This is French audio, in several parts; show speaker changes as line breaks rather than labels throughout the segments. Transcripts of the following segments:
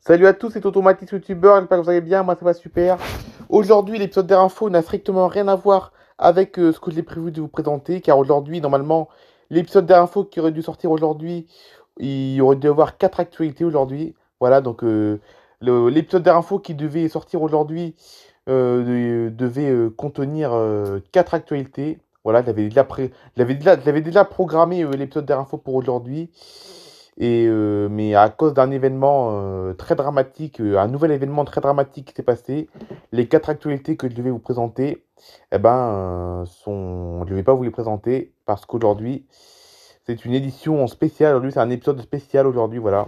Salut à tous, c'est Automatis YouTuber, j'espère que vous allez bien, moi ça va super. Aujourd'hui, l'épisode d'Air Info n'a strictement rien à voir avec ce que j'ai prévu de vous présenter, car aujourd'hui, normalement, l'épisode d'Air Info qui aurait dû sortir aujourd'hui, il aurait dû avoir 4 actualités aujourd'hui. Voilà, donc l'épisode d'Air Info qui devait sortir aujourd'hui devait contenir 4 actualités. Voilà, j'avais déjà programmé l'épisode d'Air Info pour aujourd'hui. Mais à cause d'un événement très dramatique, un nouvel événement très dramatique qui s'est passé, les 4 actualités que je devais vous présenter, je ne vais pas vous les présenter parce qu'aujourd'hui, c'est une édition spéciale. Aujourd'hui, c'est un épisode spécial aujourd'hui, voilà.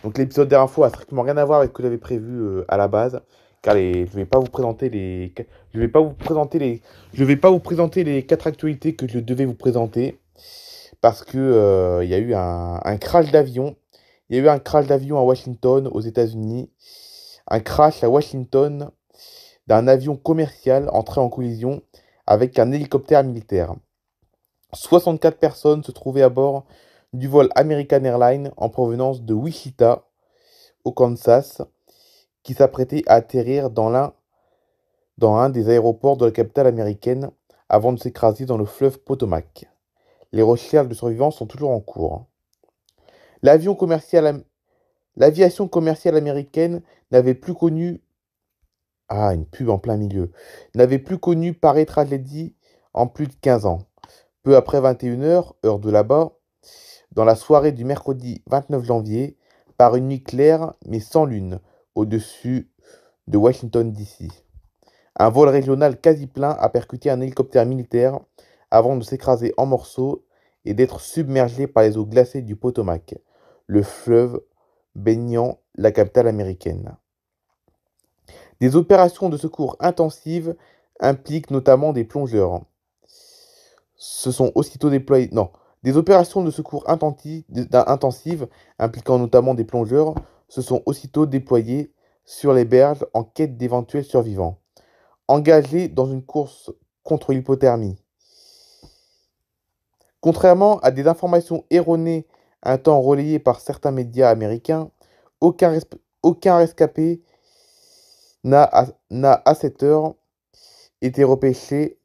Donc l'épisode des infos a strictement rien à voir avec ce que j'avais prévu à la base, car je vais pas vous présenter je vais pas vous présenter je vais pas vous présenter les 4 actualités que je devais vous présenter parce que il y a eu un crash d'avion. Il y a eu un crash d'avion à Washington, aux États-Unis. Un crash à Washington d'un avion commercial entré en collision avec un hélicoptère militaire. 64 personnes se trouvaient à bord du vol American Airlines en provenance de Wichita, au Kansas, qui s'apprêtait à atterrir dans un des aéroports de la capitale américaine avant de s'écraser dans le fleuve Potomac. Les recherches de survivants sont toujours en cours. L'avion commercial, L'aviation commerciale américaine n'avait plus connu, une pub en plein milieu, n'avait plus connu pareille tragédie en plus de 15 ans. Peu après 21 h, heure de là-bas, dans la soirée du mercredi 29 janvier, par une nuit claire mais sans lune, au-dessus de Washington DC. Un vol régional quasi plein a percuté un hélicoptère militaire avant de s'écraser en morceaux et d'être submergé par les eaux glacées du Potomac, le fleuve baignant la capitale américaine. Des opérations de secours intensives impliquent notamment des plongeurs. Se sont aussitôt déployés. Non, des opérations de secours intensives impliquant notamment des plongeurs se sont aussitôt déployées sur les berges en quête d'éventuels survivants. Engagés dans une course contre l'hypothermie. Contrairement à des informations erronées un temps relayées par certains médias américains, aucun rescapé n'a à cette heure été repêché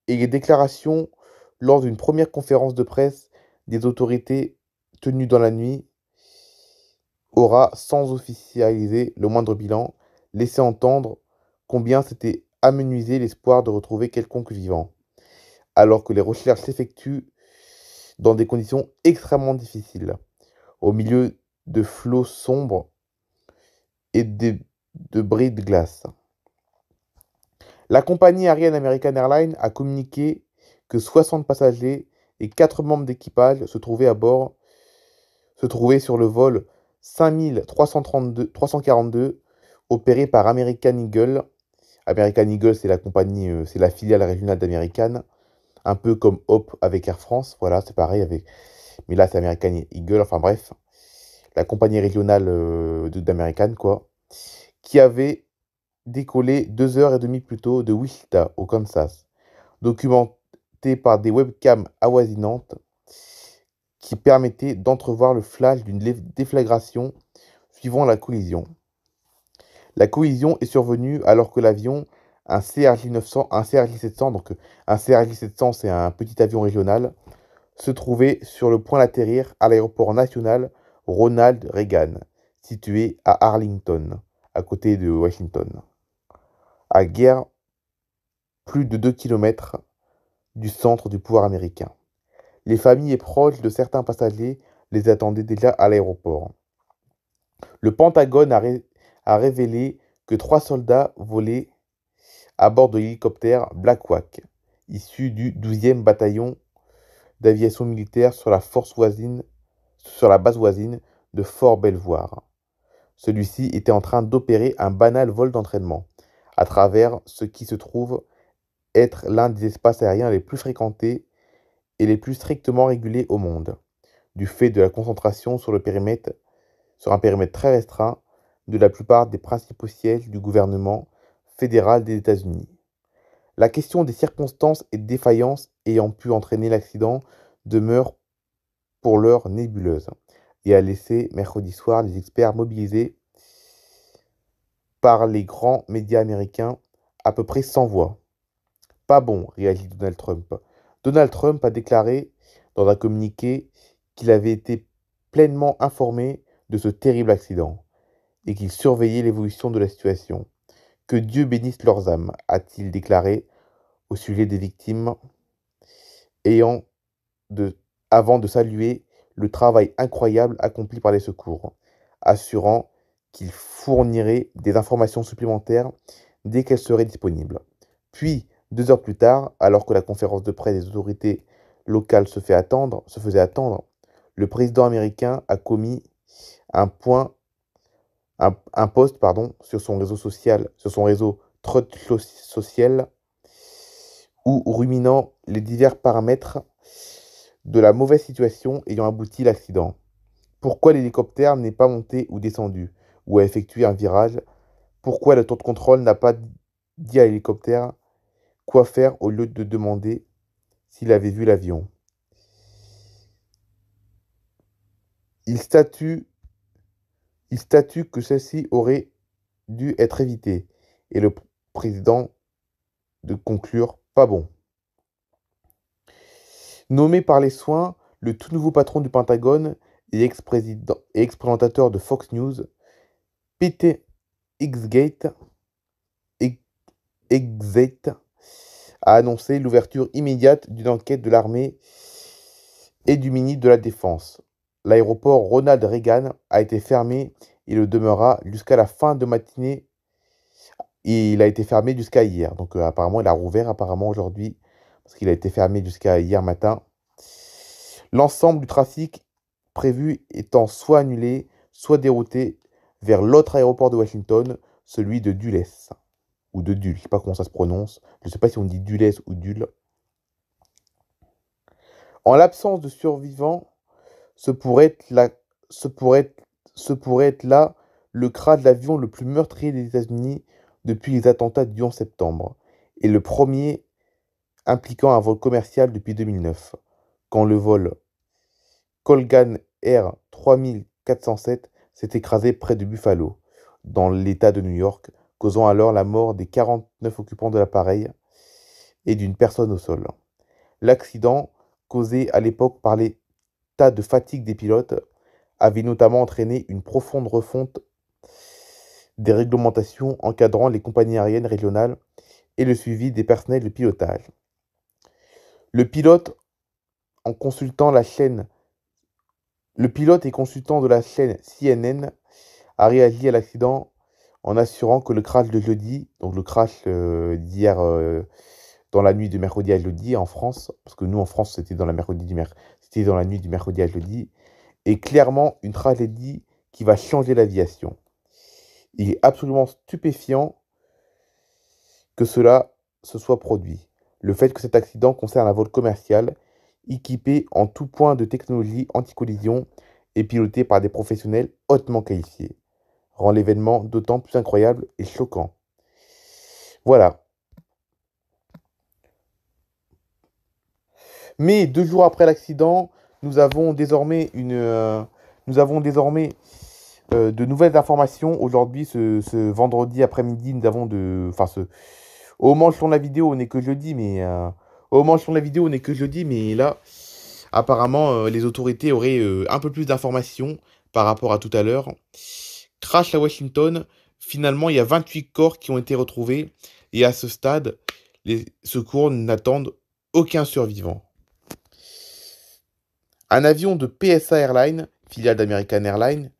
et les déclarations lors d'une première conférence de presse des autorités tenue dans la nuit aura, sans officialiser le moindre bilan, laissé entendre combien s'était amenuisé l'espoir de retrouver quelconque vivant, alors que les recherches s'effectuent dans des conditions extrêmement difficiles, au milieu de flots sombres et de bris de glace. La compagnie aérienne American Airlines a communiqué que 60 passagers et 4 membres d'équipage se trouvaient sur le vol 5342 opéré par American Eagle. American Eagle, c'est la compagnie, c'est la filiale régionale d'American, un peu comme Hop avec Air France, voilà, c'est pareil mais là c'est American Eagle, enfin bref, la compagnie régionale d'American, quoi, qui avait décollé 2 h 30 plus tôt de Wichita, au Kansas, documenté par des webcams avoisinantes qui permettaient d'entrevoir le flash d'une déflagration suivant la collision. La collision est survenue alors que l'avion, un CRJ-900, un CRJ-700, donc un CRJ-700 c'est un petit avion régional, se trouvait sur le point d'atterrir à l'aéroport national Ronald Reagan, situé à Arlington, à côté de Washington, à guère plus de 2 kilomètres du centre du pouvoir américain. Les familles et proches de certains passagers les attendaient déjà à l'aéroport. Le Pentagone a révélé que 3 soldats volaient à bord de l'hélicoptère Black Hawk, issu du 12e bataillon d'aviation militaire sur la base voisine de Fort Belvoir. Celui-ci était en train d'opérer un banal vol d'entraînement à travers ce qui se trouve être l'un des espaces aériens les plus fréquentés et les plus strictement régulés au monde, du fait de la concentration sur un périmètre très restreint de la plupart des principaux sièges du gouvernement fédéral des États-Unis. La question des circonstances et défaillances ayant pu entraîner l'accident demeure pour l'heure nébuleuse et a laissé mercredi soir les experts mobilisés par les grands médias américains, à peu près 100 voix. Pas bon, réagit Donald Trump. Donald Trump a déclaré dans un communiqué qu'il avait été pleinement informé de ce terrible accident et qu'il surveillait l'évolution de la situation. Que Dieu bénisse leurs âmes, a-t-il déclaré au sujet des victimes, ayant de, avant de saluer le travail incroyable accompli par les secours, assurant qu'il fournirait des informations supplémentaires dès qu'elles seraient disponibles. Puis, 2 heures plus tard, alors que la conférence de presse des autorités locales se faisait attendre, le président américain a commis un point, un post, pardon, sur son réseau Truth Social, où ruminant les divers paramètres de la mauvaise situation ayant abouti à l'accident. Pourquoi l'hélicoptère n'est pas monté ou descendu, ou a effectué un virage? Pourquoi le tour de contrôle n'a pas dit à l'hélicoptère quoi faire au lieu de demander s'il avait vu l'avion? Il statue, il statue que celle-ci aurait dû être évitée, et le président de conclure pas bon. Nommé par les soins, le tout nouveau patron du Pentagone et ex-présentateur de Fox News, Pete Hegseth, a annoncé l'ouverture immédiate d'une enquête de l'armée et du ministre de la Défense. L'aéroport Ronald Reagan a été fermé et le demeurera jusqu'à la fin de matinée. Et il a été fermé jusqu'à hier. Donc apparemment, il a rouvert apparemment aujourd'hui parce qu'il a été fermé jusqu'à hier matin. L'ensemble du trafic prévu étant soit annulé, soit dérouté vers l'autre aéroport de Washington, celui de Dulles, ou de Dulles, je ne sais pas comment ça se prononce, je ne sais pas si on dit Dulles ou Dulles. En l'absence de survivants, ce pourrait être là le crash de l'avion le plus meurtrier des États-Unis depuis les attentats du 11 septembre, et le premier impliquant un vol commercial depuis 2009, quand le vol Colgan Air 3407 s'est écrasé près de Buffalo, dans l'État de New York, causant alors la mort des 49 occupants de l'appareil et d'une personne au sol. L'accident, causé à l'époque par l'état de fatigue des pilotes, avait notamment entraîné une profonde refonte des réglementations encadrant les compagnies aériennes régionales et le suivi des personnels de pilotage. Le pilote et consultant de la chaîne CNN a réagi à l'accident en assurant que le crash de jeudi, donc le crash d'hier dans la nuit de mercredi à jeudi en France, parce que nous en France c'était dans la nuit du mercredi à jeudi, est clairement une tragédie qui va changer l'aviation. Il est absolument stupéfiant que cela se soit produit. Le fait que cet accident concerne un vol commercial équipé en tout point de technologie anti-collision et piloté par des professionnels hautement qualifiés rend l'événement d'autant plus incroyable et choquant. Voilà. Mais 2 jours après l'accident, nous avons désormais de nouvelles informations. Aujourd'hui, ce vendredi après-midi, nous avons au moment où je tourne la vidéo, on n'est que jeudi, mais là, apparemment, les autorités auraient un peu plus d'informations par rapport à tout à l'heure. Crash à Washington, finalement, il y a 28 corps qui ont été retrouvés, et à ce stade, les secours n'attendent aucun survivant. Un avion de PSA Airlines, filiale d'American Airlines,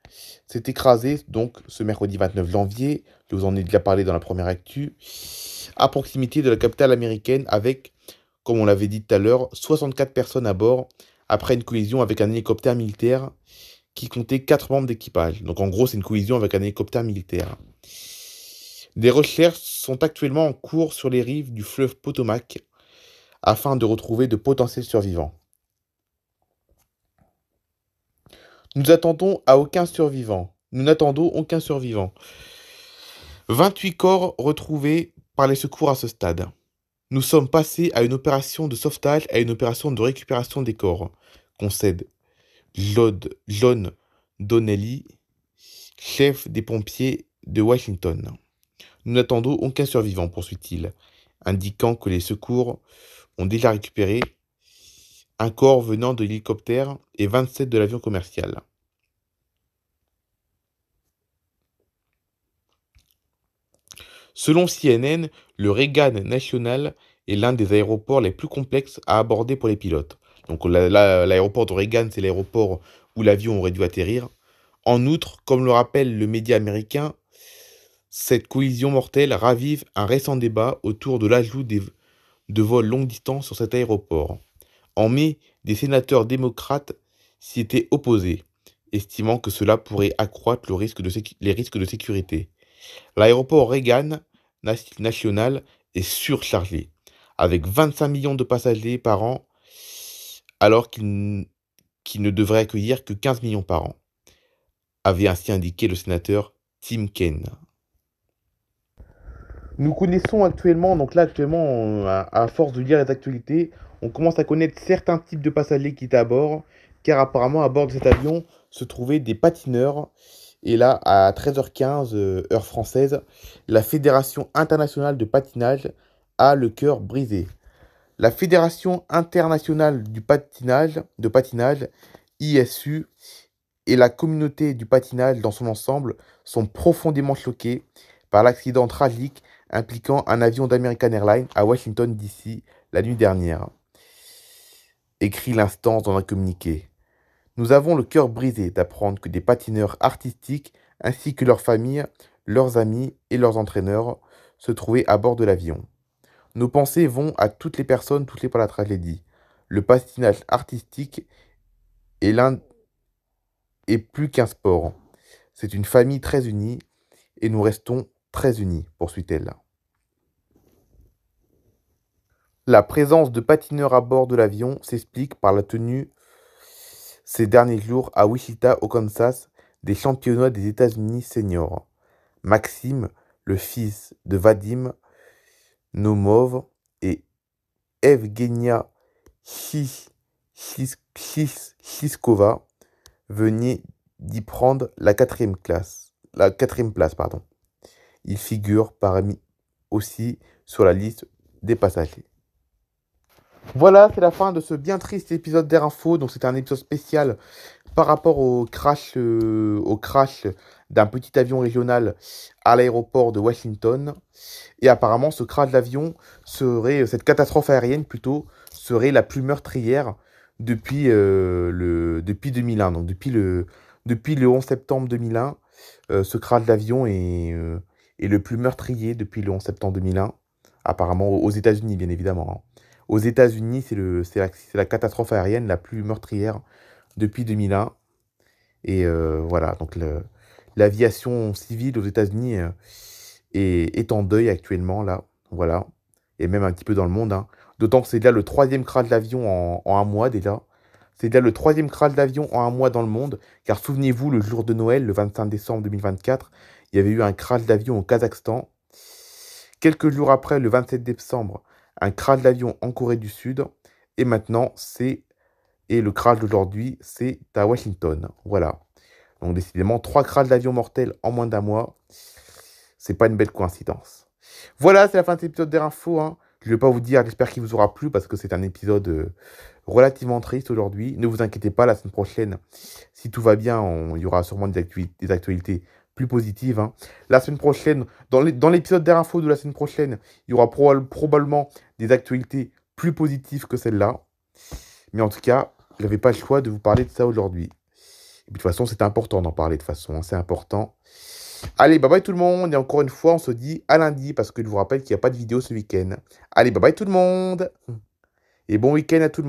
s'est écrasé donc ce mercredi 29 janvier, je vous en ai déjà parlé dans la première actu, à proximité de la capitale américaine avec, comme on l'avait dit tout à l'heure, 64 personnes à bord après une collision avec un hélicoptère militaire qui comptait 4 membres d'équipage. Donc en gros, c'est une collision avec un hélicoptère militaire. Des recherches sont actuellement en cours sur les rives du fleuve Potomac afin de retrouver de potentiels survivants. Nous n'attendons aucun survivant. 28 corps retrouvés par les secours à ce stade. Nous sommes passés à une opération de sauvetage et à une opération de récupération des corps, concède John Donnelly, chef des pompiers de Washington. Nous n'attendons aucun survivant, poursuit-il, indiquant que les secours ont déjà récupéré un corps venant de l'hélicoptère et 27 de l'avion commercial. Selon CNN, le Reagan National est l'un des aéroports les plus complexes à aborder pour les pilotes. Donc l'aéroport de Reagan, c'est l'aéroport où l'avion aurait dû atterrir. En outre, comme le rappelle le média américain, cette collision mortelle ravive un récent débat autour de l'ajout de vols longue distance sur cet aéroport. En mai, des sénateurs démocrates s'y étaient opposés, estimant que cela pourrait accroître les risques de sécurité. L'aéroport Reagan National est surchargé, avec 25 millions de passagers par an, alors qu'il ne devrait accueillir que 15 millions par an, avait ainsi indiqué le sénateur Tim Kaine. Nous connaissons actuellement, à force de lire les actualités, on commence à connaître certains types de passagers qui étaient à bord, car apparemment à bord de cet avion se trouvaient des patineurs. Et là, à 13h15, heure française, la Fédération internationale de patinage a le cœur brisé. La Fédération internationale de patinage, ISU, et la communauté du patinage dans son ensemble sont profondément choqués par l'accident tragique impliquant un avion d'American Airlines à Washington, D.C. la nuit dernière, écrit l'instance dans un communiqué. Nous avons le cœur brisé d'apprendre que des patineurs artistiques, ainsi que leurs familles, leurs amis et leurs entraîneurs, se trouvaient à bord de l'avion. Nos pensées vont à toutes les personnes touchées par la tragédie. Le patinage artistique est plus qu'un sport. C'est une famille très unie et nous restons très unis, poursuit-elle. La présence de patineurs à bord de l'avion s'explique par la tenue ces derniers jours à Wichita, au Kansas, des championnats des États-Unis seniors. Maxime, le fils de Vadim Naumov, et Evgenia Shishkova venaient d'y prendre la quatrième place. Il figure parmi aussi sur la liste des passagers. Voilà, c'est la fin de ce bien triste épisode d'Air Info. Donc c'était un épisode spécial par rapport au crash d'un petit avion régional à l'aéroport de Washington. Et apparemment, cette catastrophe aérienne plutôt, serait la plus meurtrière depuis 2001. Donc depuis le 11 septembre 2001, ce crash d'avion est le plus meurtrier depuis le 11 septembre 2001. Apparemment aux États-Unis, bien évidemment, hein. Aux États-Unis, c'est la catastrophe aérienne la plus meurtrière depuis 2001. Et voilà, donc l'aviation civile aux États-Unis est en deuil actuellement, là. Voilà. Et même un petit peu dans le monde, hein. D'autant que c'est déjà le troisième crash d'avion en un mois, déjà. C'est déjà le troisième crash d'avion en un mois dans le monde. Car souvenez-vous, le jour de Noël, le 25 décembre 2024, il y avait eu un crash d'avion au Kazakhstan. Quelques jours après, le 27 décembre, un crash d'avion en Corée du Sud. Et maintenant, le crash d'aujourd'hui, c'est à Washington. Voilà. Donc décidément, 3 crashs d'avion mortels en moins d'un mois. C'est pas une belle coïncidence. Voilà, c'est la fin de cet épisode d'Air Info, hein. Je ne vais pas vous dire, j'espère qu'il vous aura plu parce que c'est un épisode relativement triste aujourd'hui. Ne vous inquiétez pas, la semaine prochaine, si tout va bien, il y aura sûrement des actualités plus positives, hein. La semaine prochaine, dans l'épisode d'Air Info de la semaine prochaine, il y aura probablement des actualités plus positives que celle-là. Mais en tout cas, je n'avais pas le choix de vous parler de ça aujourd'hui. Et puis de toute façon, c'est important d'en parler de toute façon, hein, c'est important. Allez, bye bye tout le monde. Et encore une fois, on se dit à lundi parce que je vous rappelle qu'il n'y a pas de vidéo ce week-end. Allez, bye bye tout le monde. Et bon week-end à tout le monde.